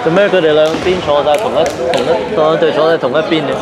做咩佢哋兩邊坐晒同一隊坐喺同一邊嘅？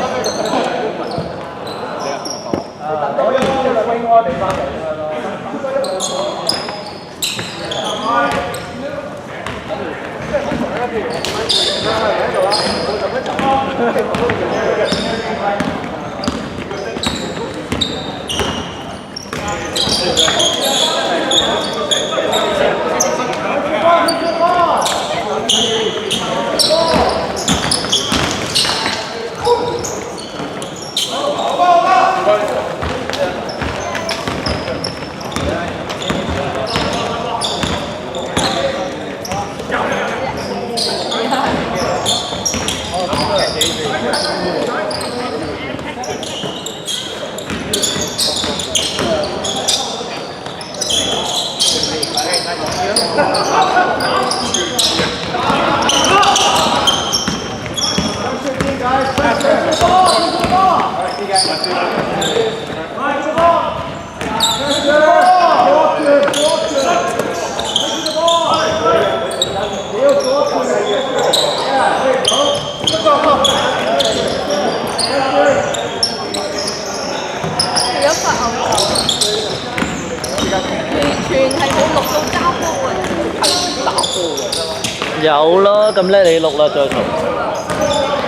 有咯，咁叻你錄啦，再重。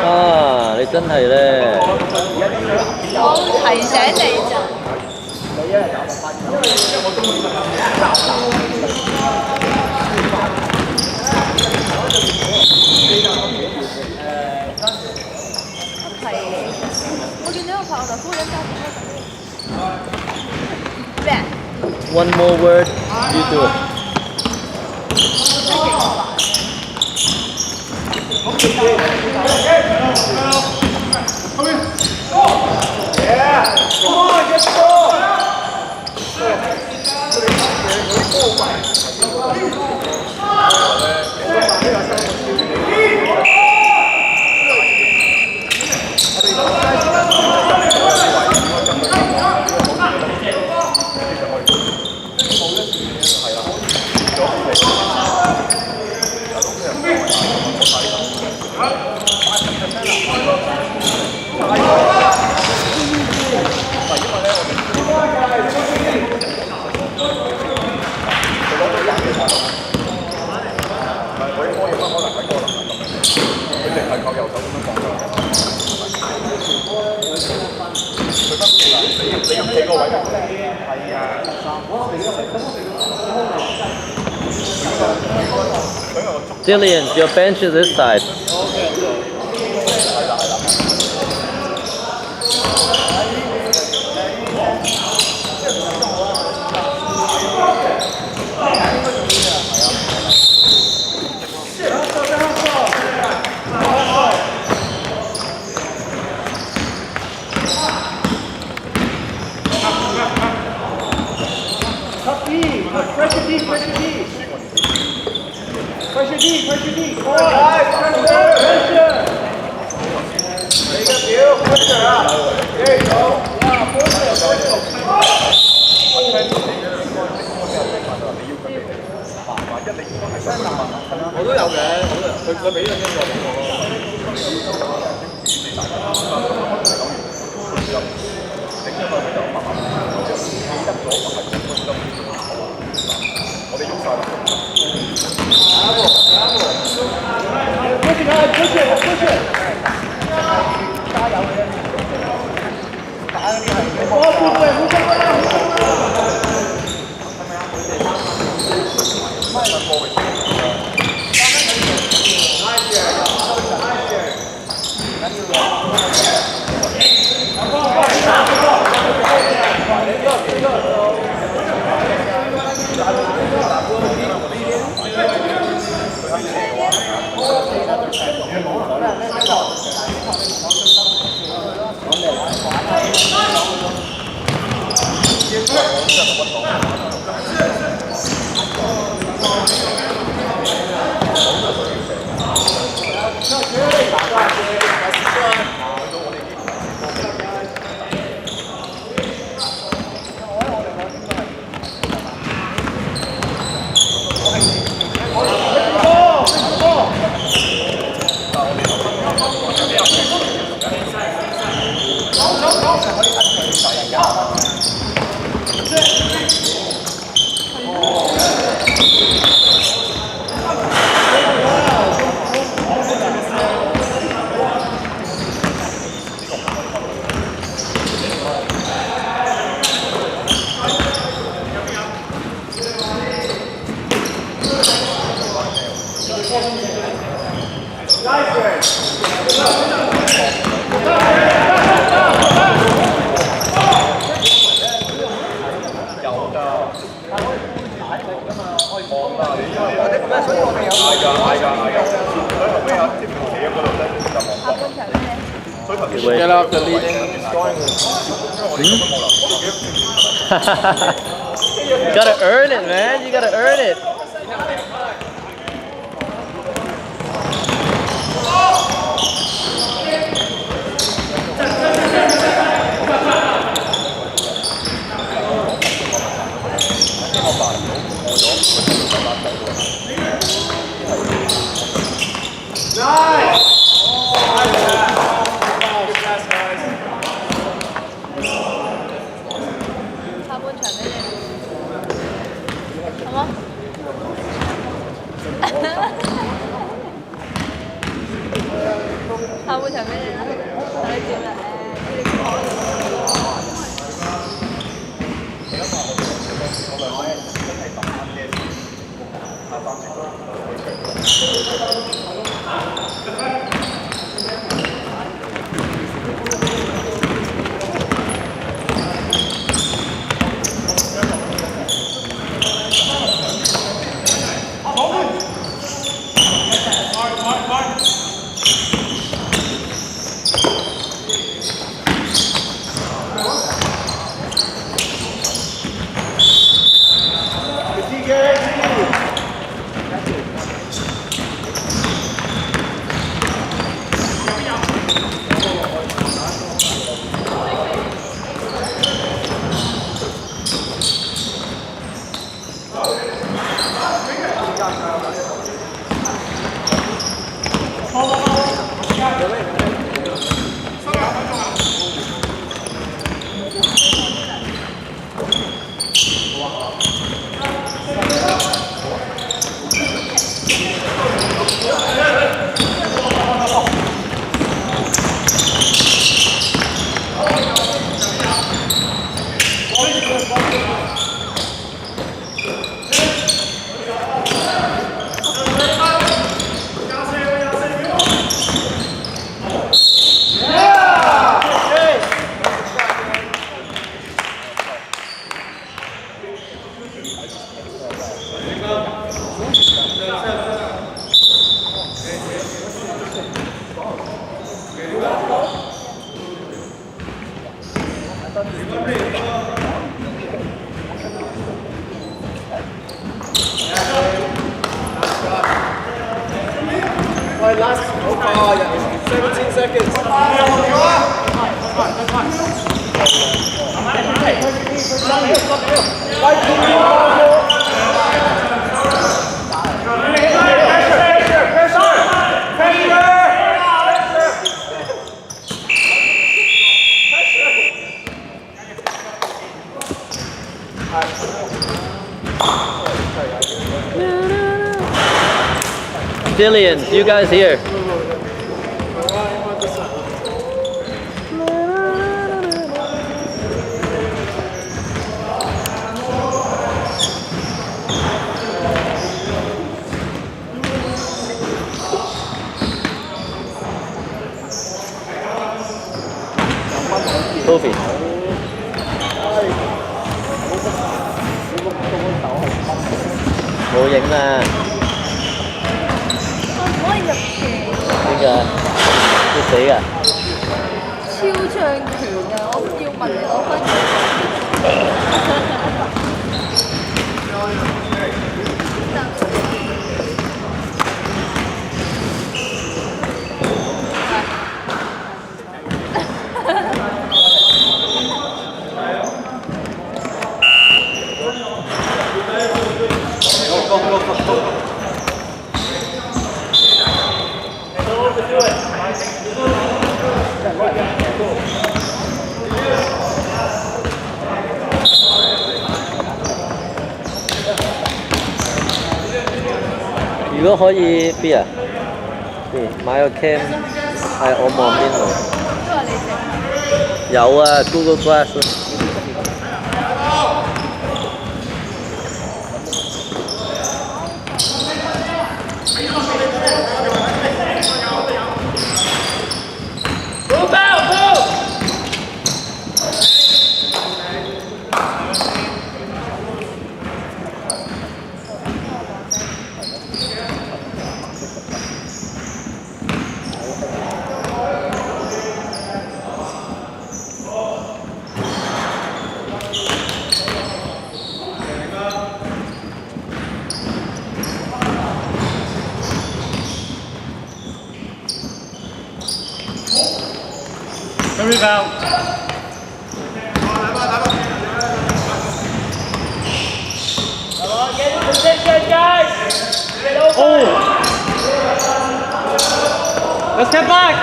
啊，你真係咧。我提醒你咋。我見到個朋友就高人家咩？One more word, you do it. Yeah! Come on, let's go! Dillian, your bench is this side. Pressure D. Come on, guys. Pressure. Make up you. Pressure up. There you go. Get off the leading scoring. You gotta earn it, man. You gotta earn it.下半場俾你啦，睇點啦Alright, last 17 seconds. Dillians, you guys here. Toby 冇影啦，我唔可以入嘅，點解？要死㗎？超唱權啊！我要問你攞分。如果可以邊啊？邊買個 cam 係我望邊度？都係你整。有啊 ，Google Glass。Good rebound. Get in position, guys. Oh. Let's get back.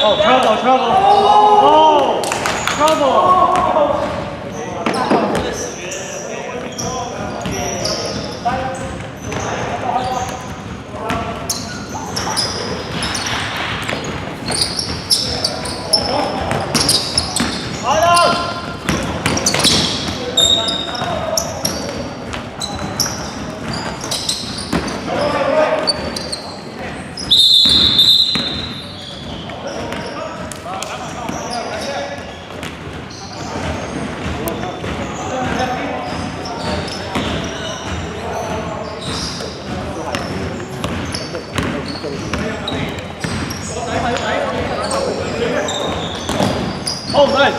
Oh, trouble, trouble. Oh, trouble. Oh, nice.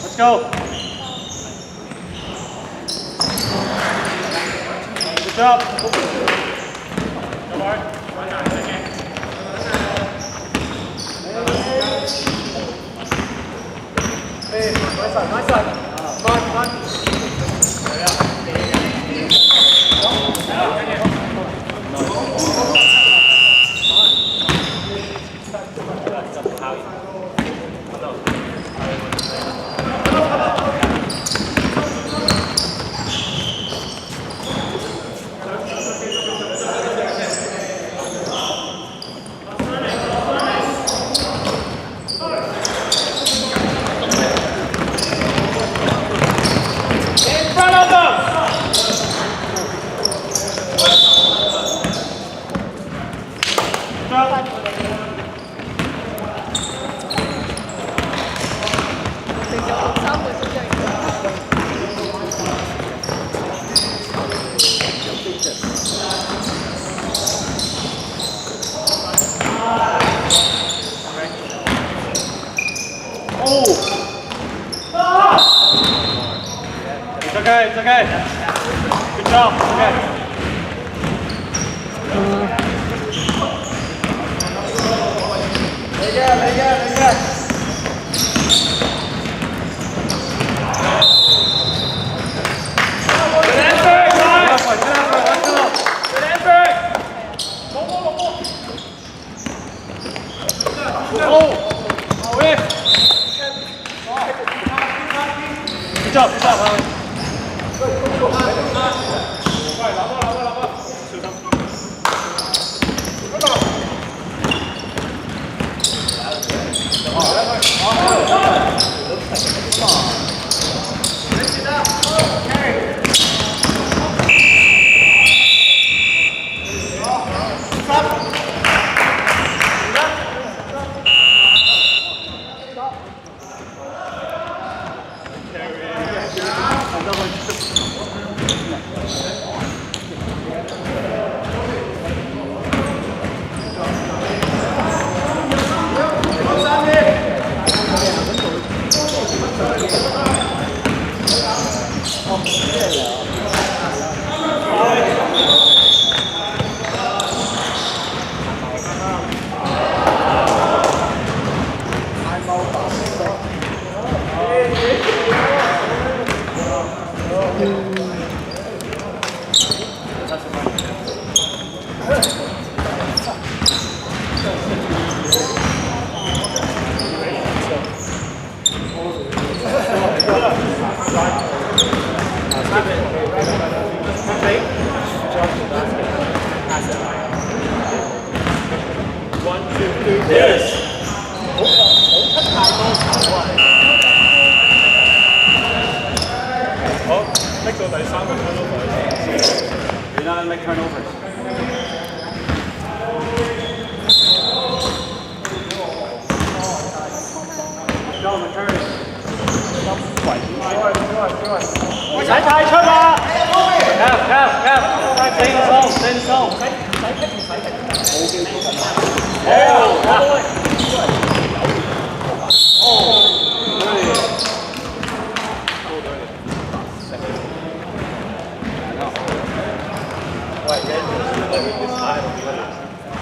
Let's go. Good job. Go, Mark. Hey, nice side, nice side. Come on. In front of them! okay, it's okay. Good job, it's okay. Very good. Good job, Harry.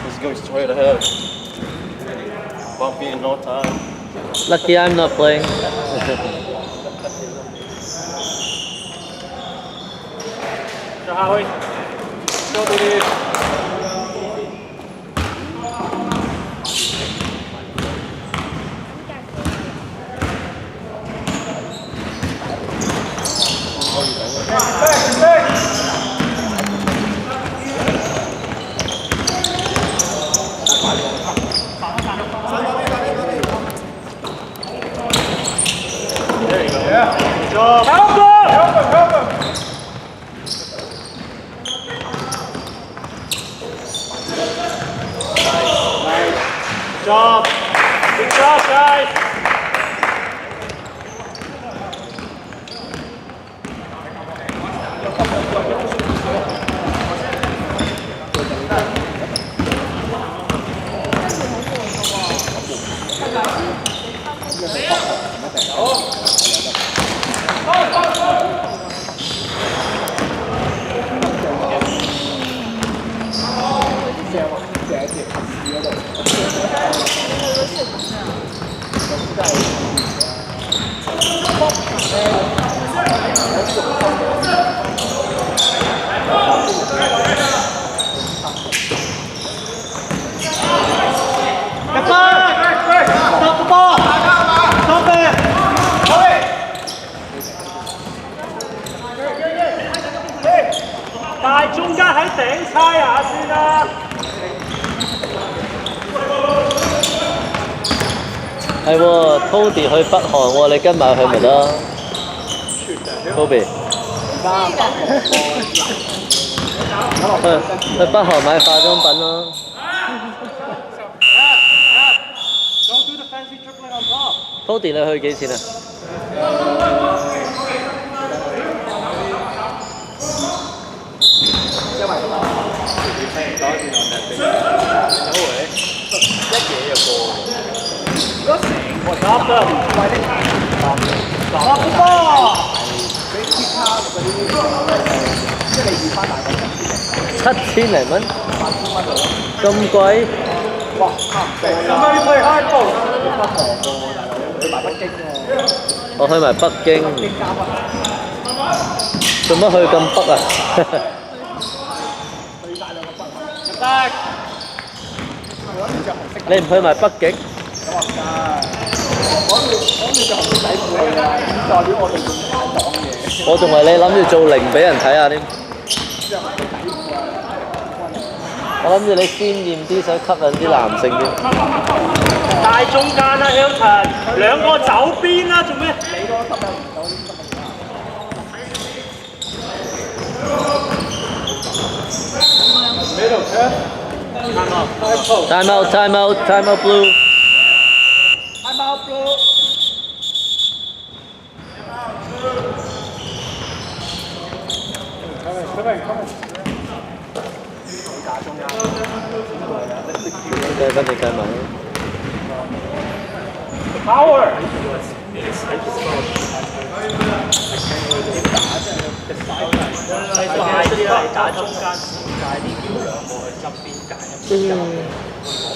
He's going straight ahead. Bumpy in no time. Lucky I'm not playing. Howie, go to the There you go. Yeah. Good job. Help him! Good job. Good job, guys.係喎 ，Cody 去北韓喎，你跟埋去咪得？Kobe，去北韓買化妝品咯。Cody 你去幾錢啊？Stop the ball! 7000零蚊，咁貴？我去埋北京，做乜去咁北啊？你唔去埋北極？我仲話你諗住做零俾人睇下添。我諗住你鮮豔啲，想吸引啲男性添。大中間啦，香塵，兩個走邊啦，做咩？ Time out, time out, time out, blue. Time out, blue. Power. 快啲啦！你打中間前界啲叫兩個去側邊界一邊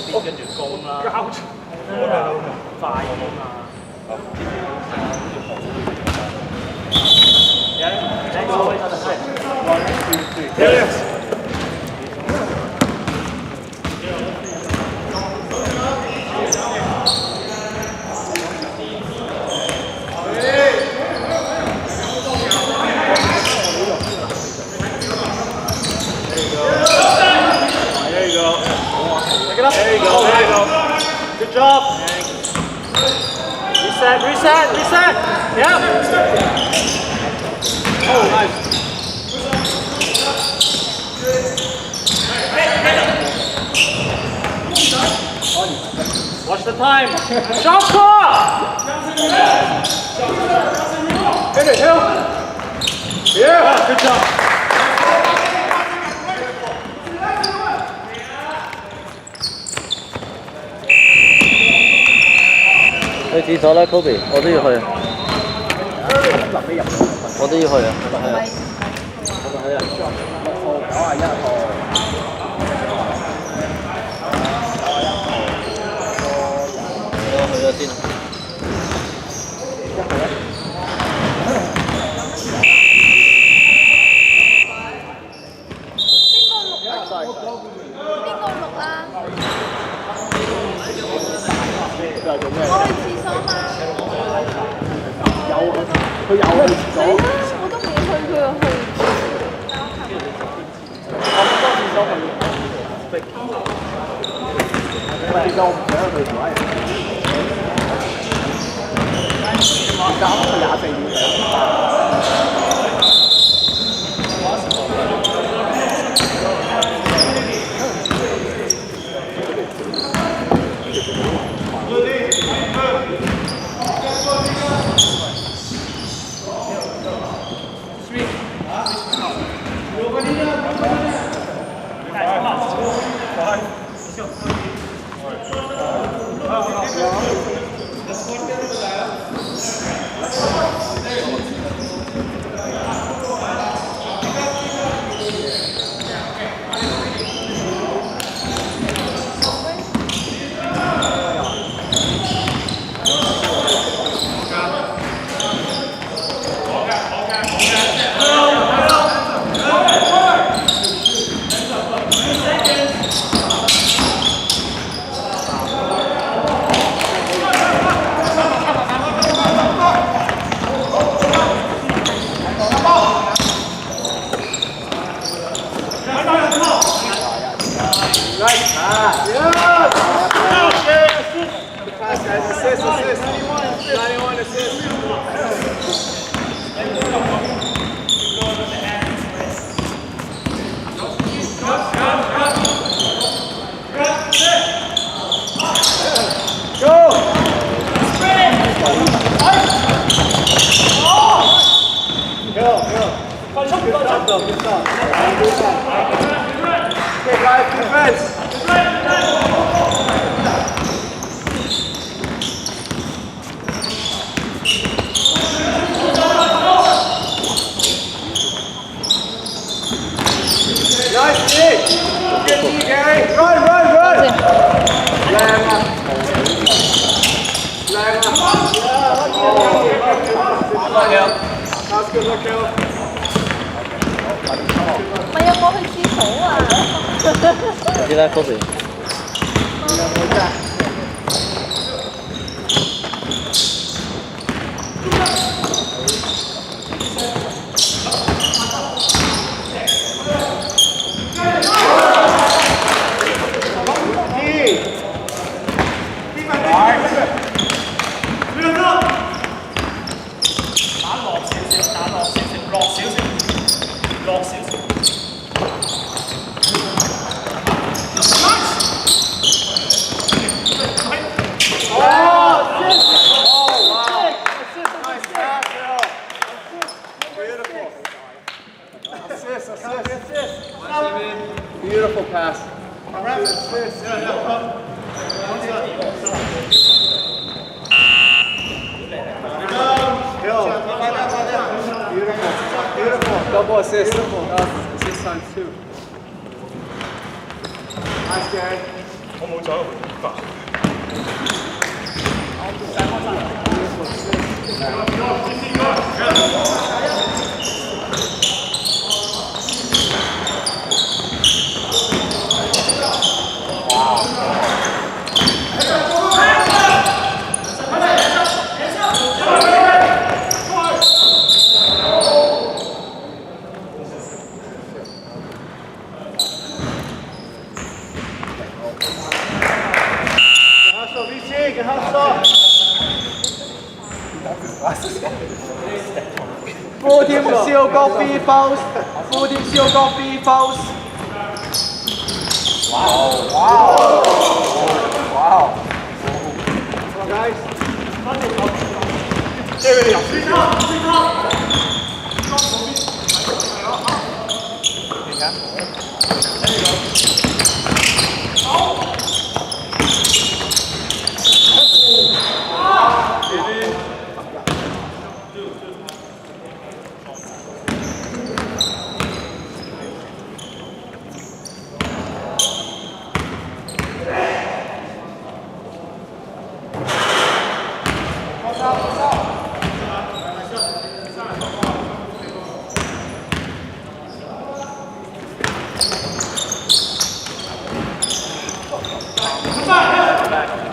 邊跟住攻啦，快啲嘛！There you go. Good job. Reset, reset, reset. Yep. Oh, nice. Watch the time. Shot clock. Hit it, Hill. Yeah, good job. 去廁所啦 ，Kobe， 我都要去啊！我都要去啊！係啊！係啊！我去咗先。邊個錄啊？我去廁所嘛。佢有去廁所。我都冇去，佢又去。其實我唔想去做而家啱去24秒。Okay, guys, defense. Gary. Run, run, run. 先。靚啊！靚啊！That's good look, Caleb. 咪有冇去廁所啊？知啦，Kobe。Beautiful pass. Beautiful. Double assist. Assist times 2. Nice, Gary. 我冇咗個Hustle, VC, good hustle. Full team seal got free fouls. Full team seal got free fouls. Wow. Come on, guys.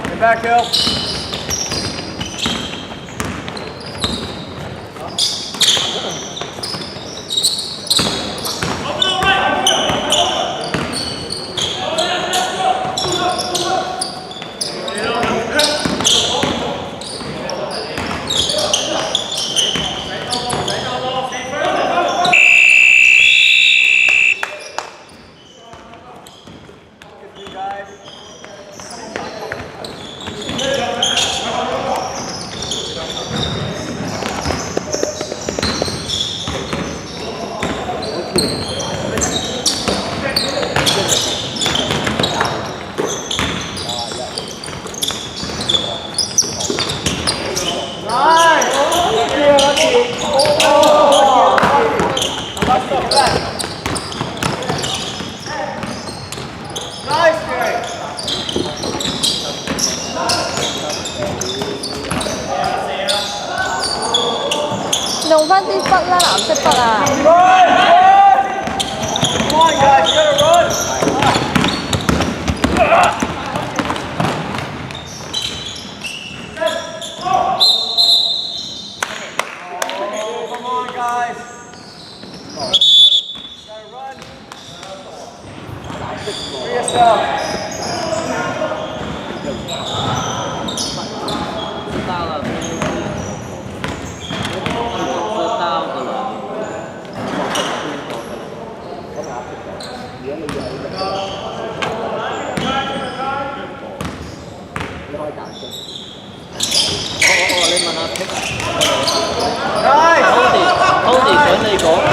Get back, Hill. Nice, Gary. 用翻啲筆啦，藍色筆啊！ Come on, guys, you gotta run. Come on, guys. Gotta run. Free yourself. 知道了，知道的了。你問阿 Pick Nice. Tony 想你講嘅。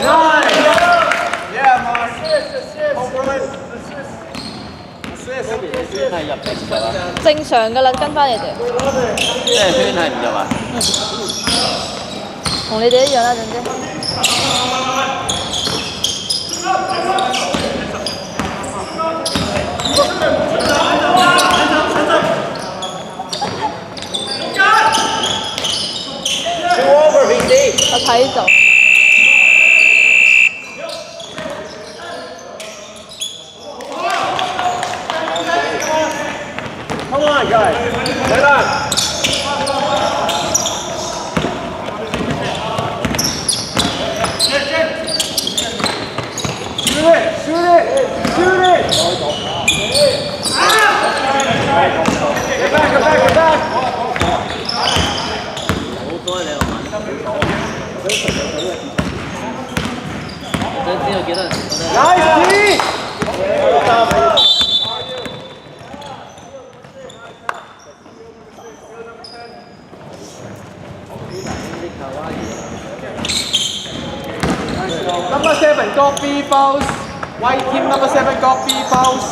Nice. Yeah, man. Assist. Assist. 圈係入定唔入啊？正常噶啦，跟翻你哋，即係圈係唔入啊？同你哋一樣啦，總之。我睇到。Come on, guys. Get on. Shoot it! Shoot it! Shoot it! Get back! Get back! Get back! 好多你又問，真知道幾多人？ Nice, Pete! Number 7 got 3 fouls. White team number 7 got 3 fouls.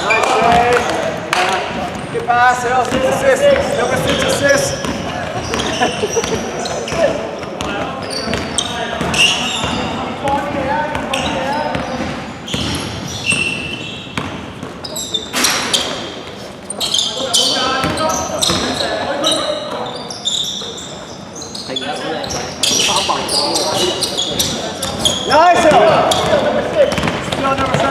Nice save. Good pass, Hill. 6 assists. Number 6 assists. Nice, Hill. Still number 7.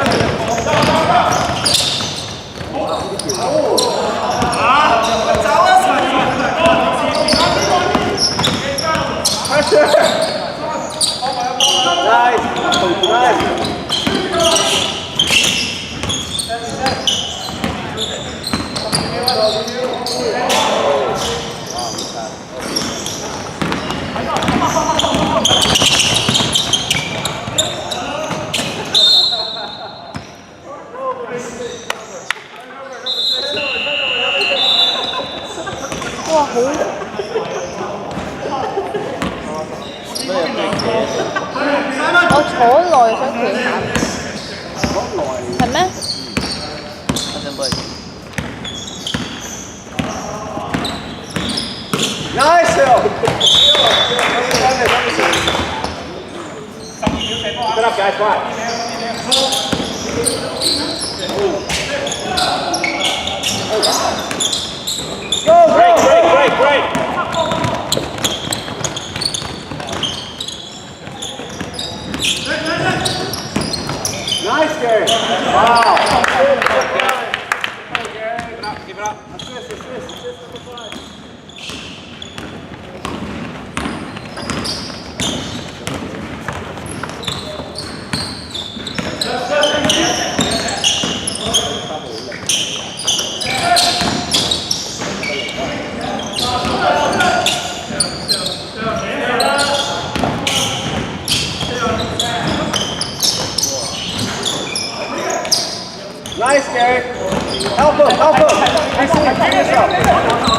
Pressure. Nice. Nice.我坐耐想企下。係咩？我想幫你。 Nice, Hill. Keep it up, guys. Come on. Go, break. Nice, Gary. Wow. Keep it up. Assist. Number 5. Nice, Gary. Help him. Finish up.